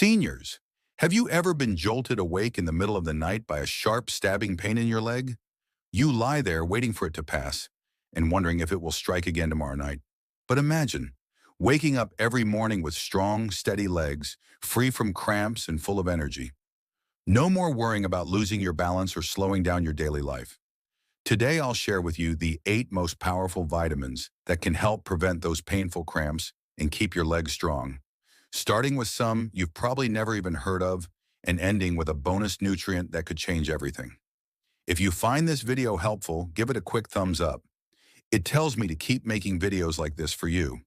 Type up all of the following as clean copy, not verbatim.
Seniors, have you ever been jolted awake in the middle of the night by a sharp stabbing pain in your leg? You lie there waiting for it to pass and wondering if it will strike again tomorrow night. But imagine waking up every morning with strong, steady legs, free from cramps and full of energy. No more worrying about losing your balance or slowing down your daily life. Today I'll share with you the 8 most powerful vitamins that can help prevent those painful cramps and keep your legs strong. Starting with some you've probably never even heard of and ending with a bonus nutrient that could change everything. If you find this video helpful, give it a quick thumbs up. It tells me to keep making videos like this for you.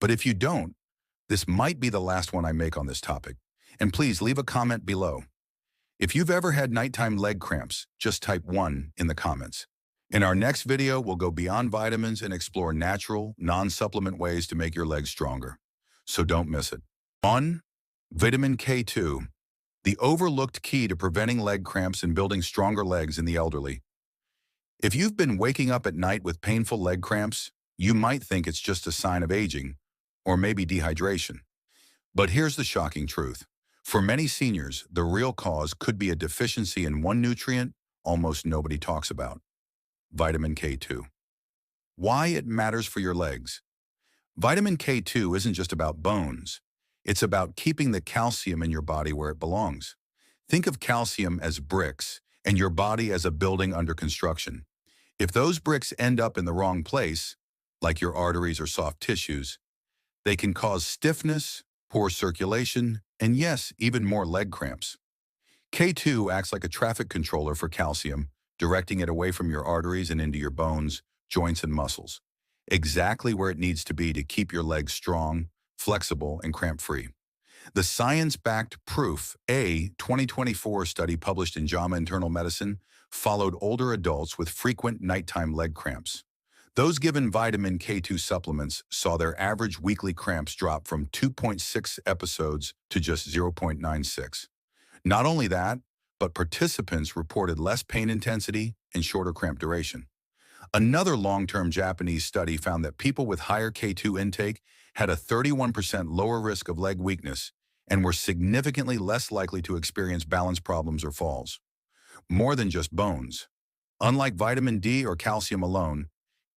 But if you don't, this might be the last one I make on this topic. And please leave a comment below. If you've ever had nighttime leg cramps, just type 1 in the comments. In our next video, we'll go beyond vitamins and explore natural, non-supplement ways to make your legs stronger. So don't miss it. 1. Vitamin K2, the overlooked key to preventing leg cramps and building stronger legs in the elderly. If you've been waking up at night with painful leg cramps, you might think it's just a sign of aging, or maybe dehydration. But here's the shocking truth. For many seniors, the real cause could be a deficiency in one nutrient almost nobody talks about: vitamin K2. Why it matters for your legs. Vitamin K2 isn't just about bones. It's about keeping the calcium in your body where it belongs. Think of calcium as bricks and your body as a building under construction. If those bricks end up in the wrong place, like your arteries or soft tissues, they can cause stiffness, poor circulation, and yes, even more leg cramps. K2 acts like a traffic controller for calcium, directing it away from your arteries and into your bones, joints, and muscles, exactly where it needs to be to keep your legs strong, flexible, and cramp-free. The science-backed proof, a 2024 study published in JAMA Internal Medicine, followed older adults with frequent nighttime leg cramps. Those given vitamin K2 supplements saw their average weekly cramps drop from 2.6 episodes to just 0.96. Not only that, but participants reported less pain intensity and shorter cramp duration. Another long-term Japanese study found that people with higher K2 intake had a 31% lower risk of leg weakness and were significantly less likely to experience balance problems or falls. More than just bones. Unlike vitamin D or calcium alone,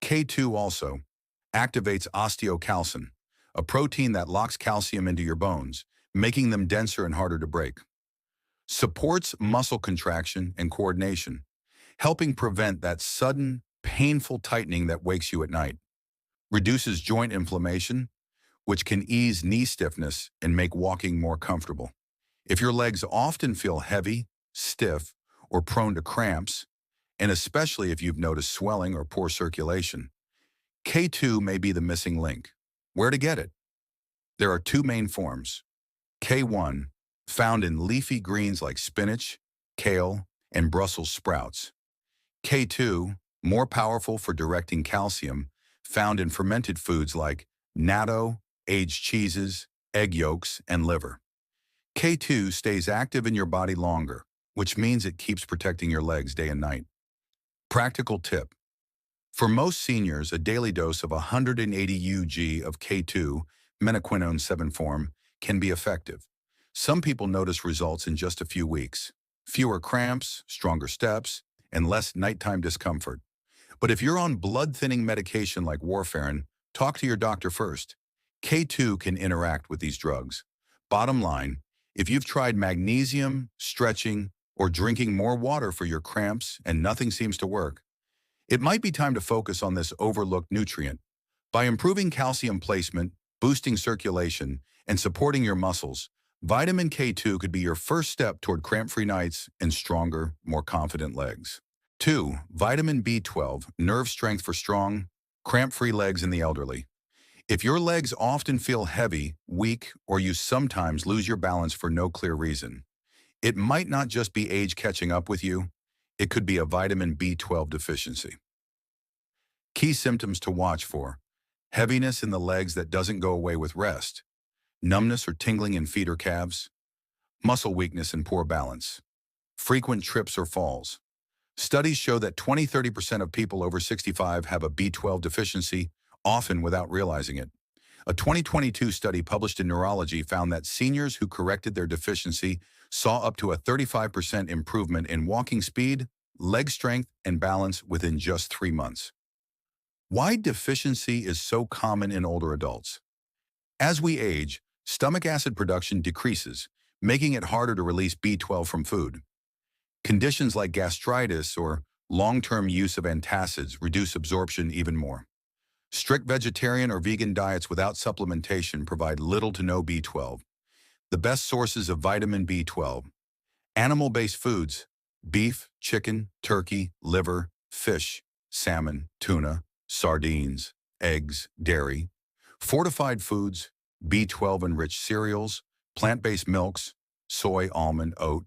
K2 also activates osteocalcin, a protein that locks calcium into your bones, making them denser and harder to break. Supports muscle contraction and coordination, helping prevent that sudden, painful tightening that wakes you at night. Reduces joint inflammation, which can ease knee stiffness and make walking more comfortable. If your legs often feel heavy, stiff, or prone to cramps, and especially if you've noticed swelling or poor circulation, K2 may be the missing link. Where to get it? There are 2 main forms. K1, found in leafy greens like spinach, kale, and Brussels sprouts. K2, more powerful for directing calcium, found in fermented foods like natto, aged cheeses, egg yolks, and liver. K2 stays active in your body longer, which means it keeps protecting your legs day and night. Practical tip. For most seniors, a daily dose of 180 UG of K2, menaquinone 7 form, can be effective. Some people notice results in just a few weeks. Fewer cramps, stronger steps, and less nighttime discomfort. But if you're on blood-thinning medication like warfarin, talk to your doctor first. K2 can interact with these drugs. Bottom line, if you've tried magnesium, stretching, or drinking more water for your cramps and nothing seems to work, it might be time to focus on this overlooked nutrient. By improving calcium placement, boosting circulation, and supporting your muscles, vitamin K2 could be your first step toward cramp-free nights and stronger, more confident legs. 2. Vitamin B12, nerve strength for strong, cramp-free legs in the elderly. If your legs often feel heavy, weak, or you sometimes lose your balance for no clear reason, it might not just be age catching up with you, it could be a vitamin B12 deficiency. Key symptoms to watch for: heaviness in the legs that doesn't go away with rest, numbness or tingling in feet or calves, muscle weakness and poor balance, frequent trips or falls. Studies show that 20–30% of people over 65 have a B12 deficiency, often without realizing it. A 2022 study published in Neurology found that seniors who corrected their deficiency saw up to a 35% improvement in walking speed, leg strength, and balance within just 3 months. Why deficiency is so common in older adults? As we age, stomach acid production decreases, making it harder to release B12 from food. Conditions like gastritis or long-term use of antacids reduce absorption even more. Strict vegetarian or vegan diets without supplementation provide little to no B12. The best sources of vitamin B12: animal-based foods, beef, chicken, turkey, liver, fish, salmon, tuna, sardines, eggs, dairy; fortified foods, B12-enriched cereals, plant-based milks, soy, almond, oat;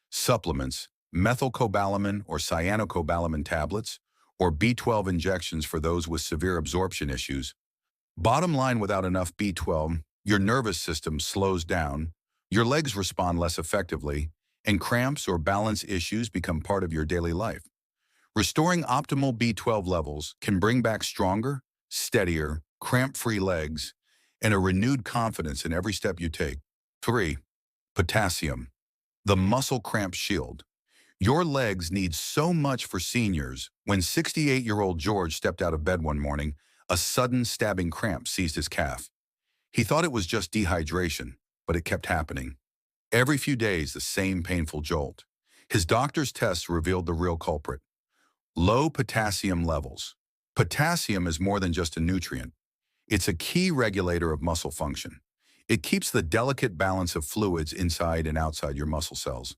supplements, methylcobalamin or cyanocobalamin tablets, or B12 injections for those with severe absorption issues. Bottom line, without enough B12, your nervous system slows down, your legs respond less effectively, and cramps or balance issues become part of your daily life. Restoring optimal B12 levels can bring back stronger, steadier, cramp-free legs and a renewed confidence in every step you take. 3. Potassium, the muscle cramp shield. Your legs need so much for seniors. When 68-year-old George stepped out of bed one morning, a sudden stabbing cramp seized his calf. He thought it was just dehydration, but it kept happening. Every few days, the same painful jolt. His doctor's tests revealed the real culprit: low potassium levels. Potassium is more than just a nutrient. It's a key regulator of muscle function. It keeps the delicate balance of fluids inside and outside your muscle cells.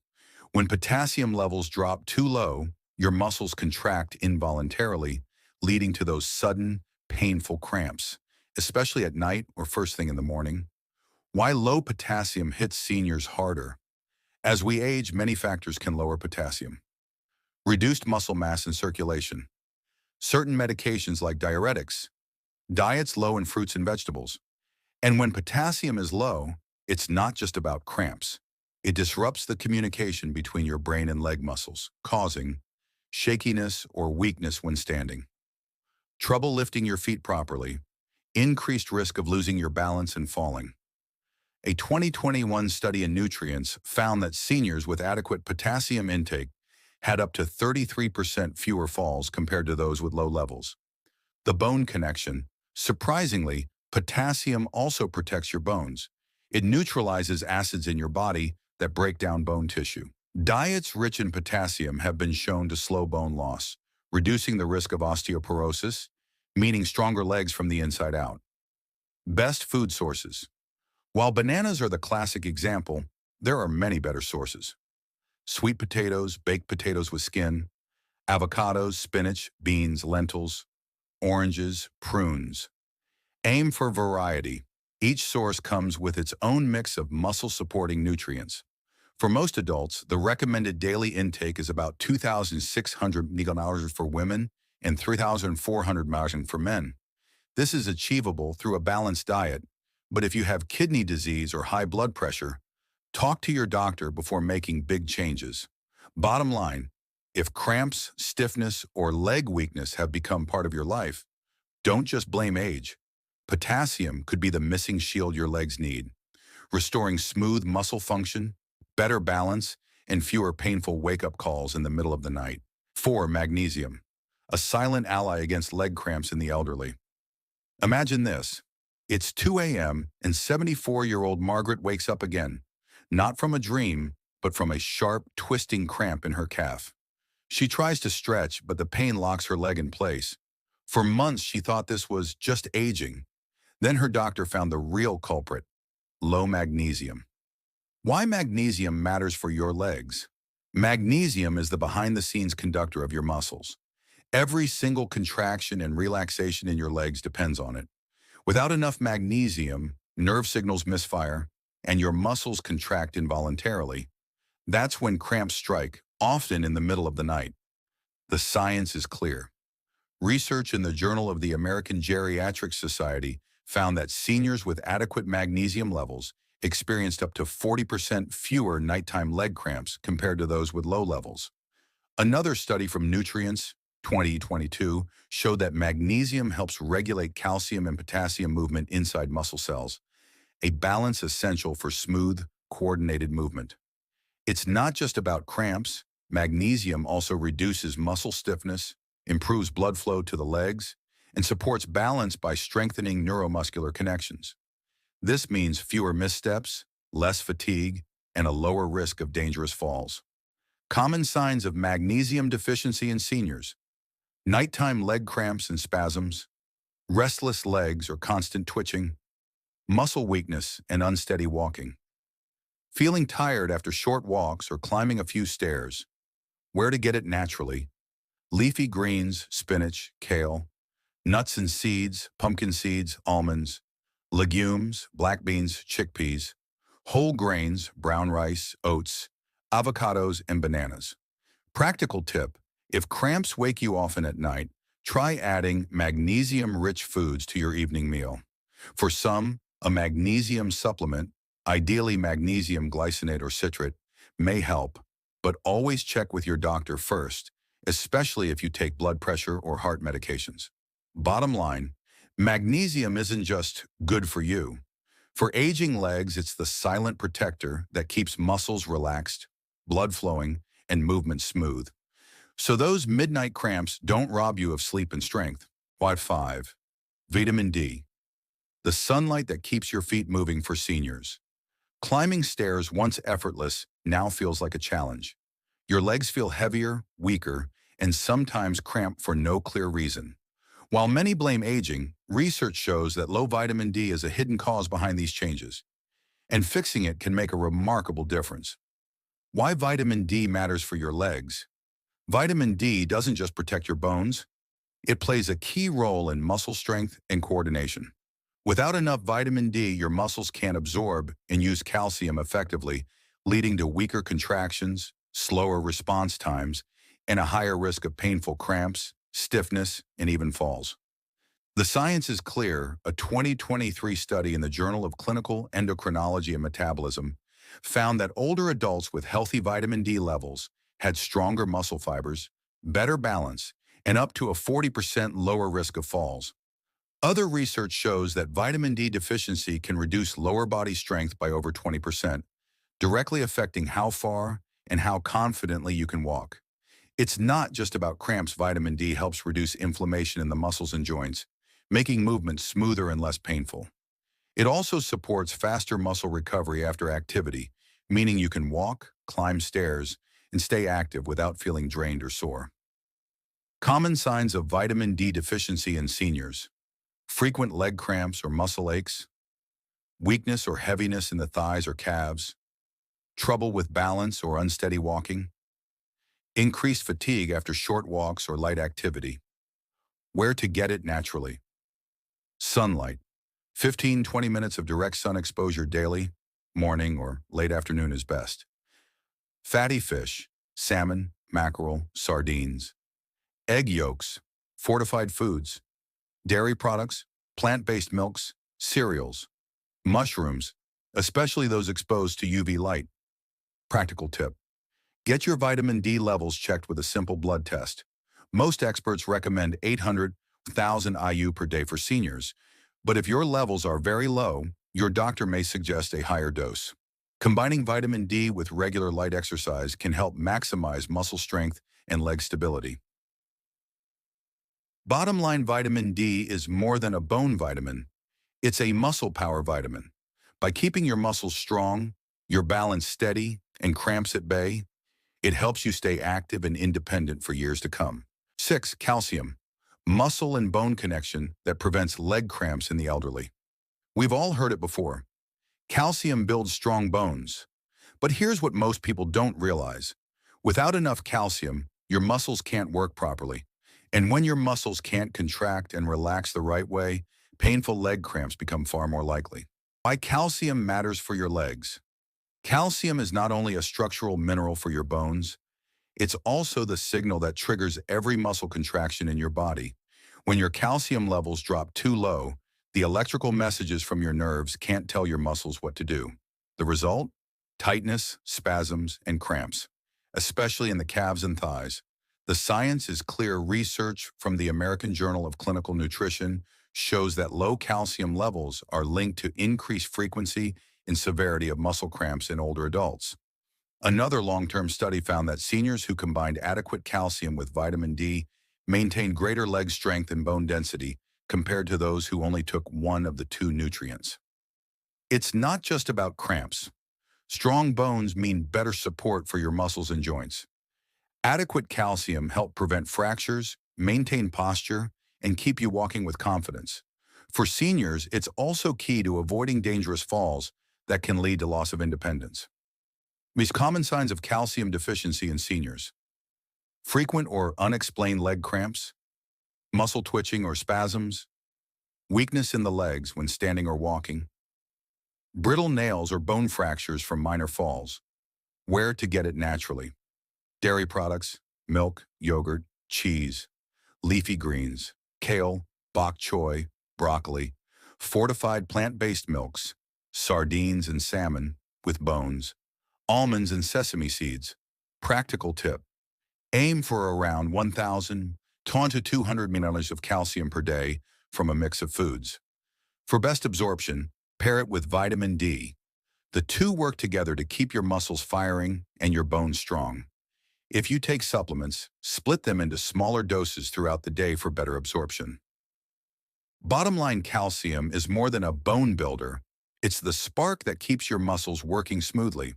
When potassium levels drop too low, your muscles contract involuntarily, leading to those sudden, painful cramps, especially at night or first thing in the morning. Why low potassium hits seniors harder? As we age, many factors can lower potassium. Reduced muscle mass and circulation. Certain medications like diuretics. Diets low in fruits and vegetables. And when potassium is low, it's not just about cramps. It disrupts the communication between your brain and leg muscles, causing shakiness or weakness when standing, trouble lifting your feet properly, increased risk of losing your balance and falling. A 2021 study in Nutrients found that seniors with adequate potassium intake had up to 33% fewer falls compared to those with low levels. The bone connection. Surprisingly, potassium also protects your bones. It neutralizes acids in your body that break down bone tissue. Diets rich in potassium have been shown to slow bone loss, reducing the risk of osteoporosis, meaning stronger legs from the inside out. Best food sources. While bananas are the classic example, there are many better sources. Sweet potatoes, baked potatoes with skin, avocados, spinach, beans, lentils, oranges, prunes. Aim for variety. Each source comes with its own mix of muscle-supporting nutrients. For most adults, the recommended daily intake is about 2,600 mg for women and 3,400 mg for men. This is achievable through a balanced diet, but if you have kidney disease or high blood pressure, talk to your doctor before making big changes. Bottom line, if cramps, stiffness, or leg weakness have become part of your life, don't just blame age. Potassium could be the missing shield your legs need, restoring smooth muscle function, better balance, and fewer painful wake-up calls in the middle of the night. 4. Magnesium, a silent ally against leg cramps in the elderly. Imagine this. It's 2 a.m. and 74-year-old Margaret wakes up again, not from a dream, but from a sharp, twisting cramp in her calf. She tries to stretch, but the pain locks her leg in place. For months, she thought this was just aging. Then her doctor found the real culprit: low magnesium. Why magnesium matters for your legs? Magnesium is the behind-the-scenes conductor of your muscles. Every single contraction and relaxation in your legs depends on it. Without enough magnesium, nerve signals misfire, and your muscles contract involuntarily. That's when cramps strike, often in the middle of the night. The science is clear. Research in the Journal of the American Geriatric Society found that seniors with adequate magnesium levels experienced up to 40% fewer nighttime leg cramps compared to those with low levels. Another study from Nutrients 2022 showed that magnesium helps regulate calcium and potassium movement inside muscle cells, a balance essential for smooth, coordinated movement. It's not just about cramps. Magnesium also reduces muscle stiffness, improves blood flow to the legs, and supports balance by strengthening neuromuscular connections. This means fewer missteps, less fatigue, and a lower risk of dangerous falls. Common signs of magnesium deficiency in seniors: nighttime leg cramps and spasms, restless legs or constant twitching, muscle weakness and unsteady walking, feeling tired after short walks or climbing a few stairs. Where to get it naturally: leafy greens, spinach, kale, nuts and seeds, pumpkin seeds, almonds, legumes, black beans, chickpeas, whole grains, brown rice, oats, avocados, and bananas. Practical tip: if cramps wake you often at night, try adding magnesium-rich foods to your evening meal. For some, a magnesium supplement, ideally magnesium glycinate or citrate, may help, but always check with your doctor first, especially if you take blood pressure or heart medications. Bottom line, magnesium isn't just good for you. For aging legs, it's the silent protector that keeps muscles relaxed, blood flowing, and movement smooth. So those midnight cramps don't rob you of sleep and strength. Why 5. Vitamin D, the sunlight that keeps your feet moving for seniors. Climbing stairs, once effortless, now feels like a challenge. Your legs feel heavier, weaker, and sometimes cramp for no clear reason. While many blame aging, research shows that low vitamin D is a hidden cause behind these changes, and fixing it can make a remarkable difference. Why vitamin D matters for your legs. Vitamin D doesn't just protect your bones, it plays a key role in muscle strength and coordination. Without enough vitamin D, your muscles can't absorb and use calcium effectively, leading to weaker contractions, slower response times, and a higher risk of painful cramps, stiffness, and even falls. The science is clear. A 2023 study in the Journal of Clinical Endocrinology and Metabolism found that older adults with healthy vitamin D levels had stronger muscle fibers, better balance, and up to a 40% lower risk of falls. Other research shows that vitamin D deficiency can reduce lower body strength by over 20%, directly affecting how far and how confidently you can walk. It's not just about cramps. Vitamin D helps reduce inflammation in the muscles and joints, making movement smoother and less painful. It also supports faster muscle recovery after activity, meaning you can walk, climb stairs, and stay active without feeling drained or sore. Common signs of vitamin D deficiency in seniors: frequent leg cramps or muscle aches, weakness or heaviness in the thighs or calves, trouble with balance or unsteady walking, increased fatigue after short walks or light activity. Where to get it naturally: sunlight. 15-20 minutes of direct sun exposure daily, morning or late afternoon is best. Fatty fish, salmon, mackerel, sardines. Egg yolks, fortified foods, dairy products, plant-based milks, cereals, mushrooms, especially those exposed to UV light. Practical tip: get your vitamin D levels checked with a simple blood test. Most experts recommend 800,000 IU per day for seniors, but if your levels are very low, your doctor may suggest a higher dose. Combining vitamin D with regular light exercise can help maximize muscle strength and leg stability. Bottom line, vitamin D is more than a bone vitamin. It's a muscle power vitamin. By keeping your muscles strong, your balance steady, and cramps at bay, it helps you stay active and independent for years to come. 6. Calcium, muscle and bone connection that prevents leg cramps in the elderly. We've all heard it before. Calcium builds strong bones. But here's what most people don't realize. Without enough calcium, your muscles can't work properly. And when your muscles can't contract and relax the right way, painful leg cramps become far more likely. Why calcium matters for your legs. Calcium is not only a structural mineral for your bones, it's also the signal that triggers every muscle contraction in your body. When your calcium levels drop too low, the electrical messages from your nerves can't tell your muscles what to do. The result? Tightness, spasms, and cramps, especially in the calves and thighs. The science is clear. Research from the American Journal of Clinical Nutrition shows that low calcium levels are linked to increased frequency and severity of muscle cramps in older adults. Another long-term study found that seniors who combined adequate calcium with vitamin D maintained greater leg strength and bone density compared to those who only took one of the two nutrients. It's not just about cramps. Strong bones mean better support for your muscles and joints. Adequate calcium helps prevent fractures, maintain posture, and keep you walking with confidence. For seniors, it's also key to avoiding dangerous falls that can lead to loss of independence. These common signs of calcium deficiency in seniors: frequent or unexplained leg cramps, muscle twitching or spasms, weakness in the legs when standing or walking, brittle nails or bone fractures from minor falls. Where to get it naturally: dairy products, milk, yogurt, cheese, leafy greens, kale, bok choy, broccoli, fortified plant-based milks, sardines and salmon with bones, almonds and sesame seeds. Practical tip: aim for around 1,000 to 200 milliliters of calcium per day from a mix of foods. For best absorption, pair it with vitamin D. The two work together to keep your muscles firing and your bones strong. If you take supplements, split them into smaller doses throughout the day for better absorption. Bottom line: calcium is more than a bone builder. It's the spark that keeps your muscles working smoothly.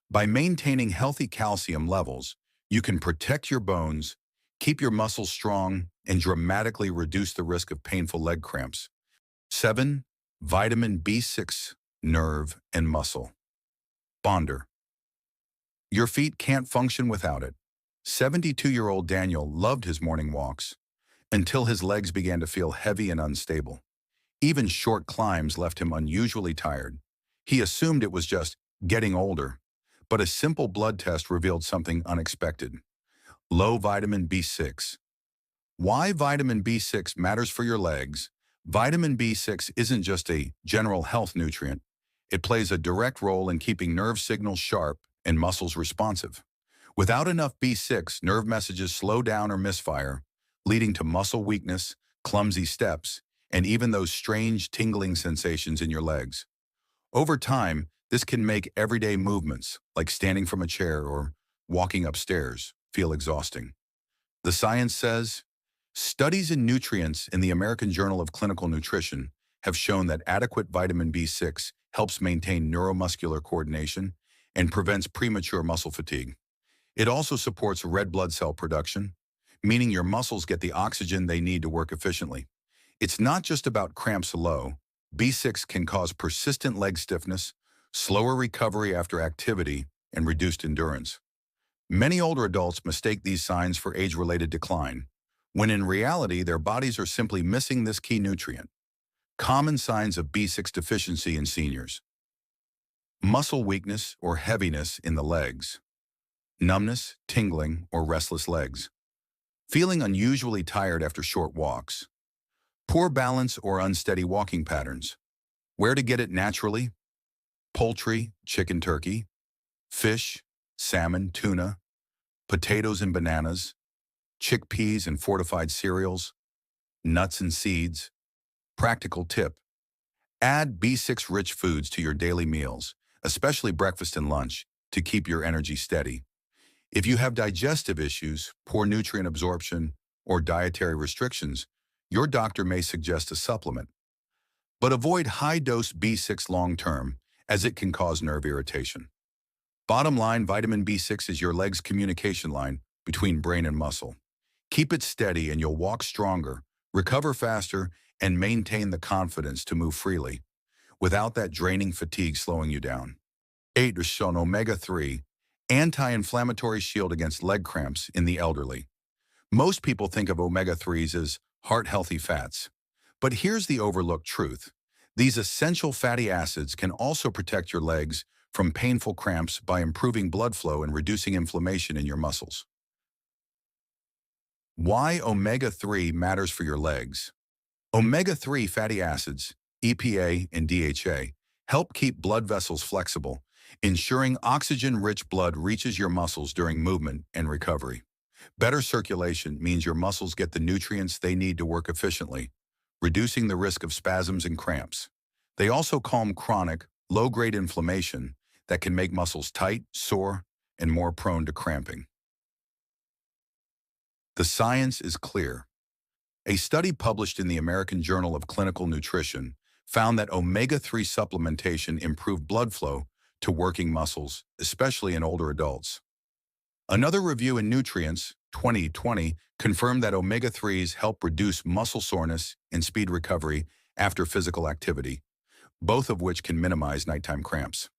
By maintaining healthy calcium levels, you can protect your bones, keep your muscles strong, and dramatically reduce the risk of painful leg cramps. 7. Vitamin B6, nerve and muscle. Bonder. Your feet can't function without it. 72-year-old Daniel loved his morning walks until his legs began to feel heavy and unstable. Even short climbs left him unusually tired. He assumed it was just getting older, but a simple blood test revealed something unexpected: low vitamin B6. Why vitamin B6 matters for your legs? Vitamin B6 isn't just a general health nutrient. It plays a direct role in keeping nerve signals sharp and muscles responsive. Without enough B6, nerve messages slow down or misfire, leading to muscle weakness, clumsy steps, and even those strange tingling sensations in your legs. Over time, this can make everyday movements, like standing from a chair or walking upstairs, feel exhausting. The science says, studies in nutrients in the American Journal of Clinical Nutrition have shown that adequate vitamin B6 helps maintain neuromuscular coordination and prevents premature muscle fatigue. It also supports red blood cell production, meaning your muscles get the oxygen they need to work efficiently. It's not just about cramps alone. B6 can cause persistent leg stiffness, slower recovery after activity, and reduced endurance. Many older adults mistake these signs for age-related decline, when in reality their bodies are simply missing this key nutrient. Common signs of B6 deficiency in seniors: muscle weakness or heaviness in the legs, numbness, tingling, or restless legs, feeling unusually tired after short walks, poor balance or unsteady walking patterns. Where to get it naturally: poultry, chicken, turkey, fish, salmon, tuna, potatoes and bananas, chickpeas and fortified cereals, nuts and seeds. Practical tip: add B6-rich foods to your daily meals, especially breakfast and lunch, to keep your energy steady. If you have digestive issues, poor nutrient absorption, or dietary restrictions, your doctor may suggest a supplement. But avoid high-dose B6 long-term, as it can cause nerve irritation. Bottom line: vitamin B6 is your leg's communication line between brain and muscle. Keep it steady and you'll walk stronger, recover faster, and maintain the confidence to move freely, without that draining fatigue slowing you down. 8. Shown omega-3, anti-inflammatory shield against leg cramps in the elderly. Most people think of omega-3s as heart-healthy fats. But here's the overlooked truth: these essential fatty acids can also protect your legs from painful cramps by improving blood flow and reducing inflammation in your muscles. Why omega-3 matters for your legs. Omega-3 fatty acids, EPA and DHA, help keep blood vessels flexible, ensuring oxygen-rich blood reaches your muscles during movement and recovery. Better circulation means your muscles get the nutrients they need to work efficiently, reducing the risk of spasms and cramps. They also calm chronic, low-grade inflammation that can make muscles tight, sore, and more prone to cramping. The science is clear. A study published in the American Journal of Clinical Nutrition found that omega-3 supplementation improved blood flow to working muscles, especially in older adults. Another review in Nutrients, 2020, confirmed that omega-3s help reduce muscle soreness and speed recovery after physical activity, both of which can minimize nighttime cramps.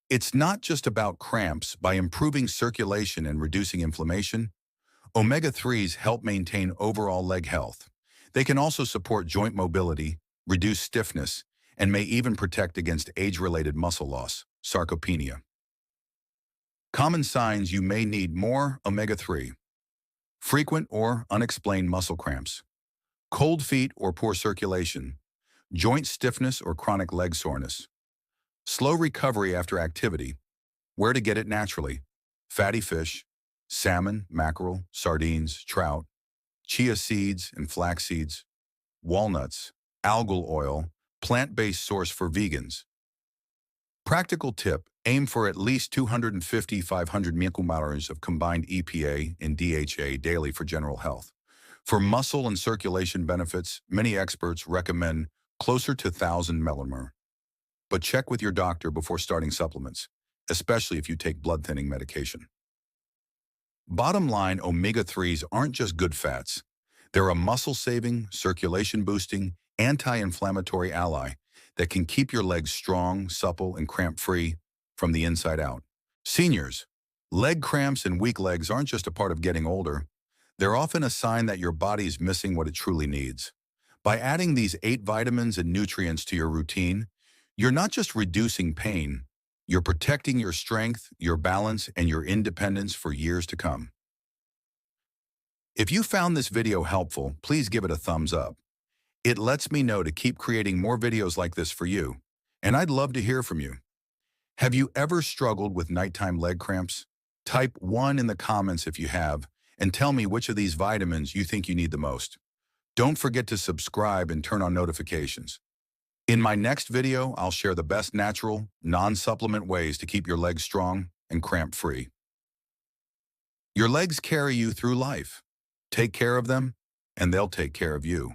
It's not just about cramps. By improving circulation and reducing inflammation, omega-3s help maintain overall leg health. They can also support joint mobility, reduce stiffness, and may even protect against age-related muscle loss, sarcopenia. Common signs: you may need more omega-3. Frequent or unexplained muscle cramps, cold feet or poor circulation, joint stiffness or chronic leg soreness, slow recovery after activity. Where to get it naturally: fatty fish, salmon, mackerel, sardines, trout, chia seeds and flax seeds, walnuts, algal oil, plant-based source for vegans. Practical tip: aim for at least 250-500 micromolars of combined EPA and DHA daily for general health. For muscle and circulation benefits, many experts recommend closer to 1,000 millimole. But check with your doctor before starting supplements, especially if you take blood-thinning medication. Bottom line, omega-3s aren't just good fats. They're a muscle-saving, circulation-boosting, anti-inflammatory ally that can keep your legs strong, supple, and cramp-free from the inside out. Seniors, leg cramps and weak legs aren't just a part of getting older. They're often a sign that your body is missing what it truly needs. By adding these 8 vitamins and nutrients to your routine, you're not just reducing pain, you're protecting your strength, your balance, and your independence for years to come. If you found this video helpful, please give it a thumbs up. It lets me know to keep creating more videos like this for you, and I'd love to hear from you. Have you ever struggled with nighttime leg cramps? Type 1 in the comments if you have, and tell me which of these vitamins you think you need the most. Don't forget to subscribe and turn on notifications. In my next video, I'll share the best natural, non-supplement ways to keep your legs strong and cramp-free. Your legs carry you through life. Take care of them, and they'll take care of you.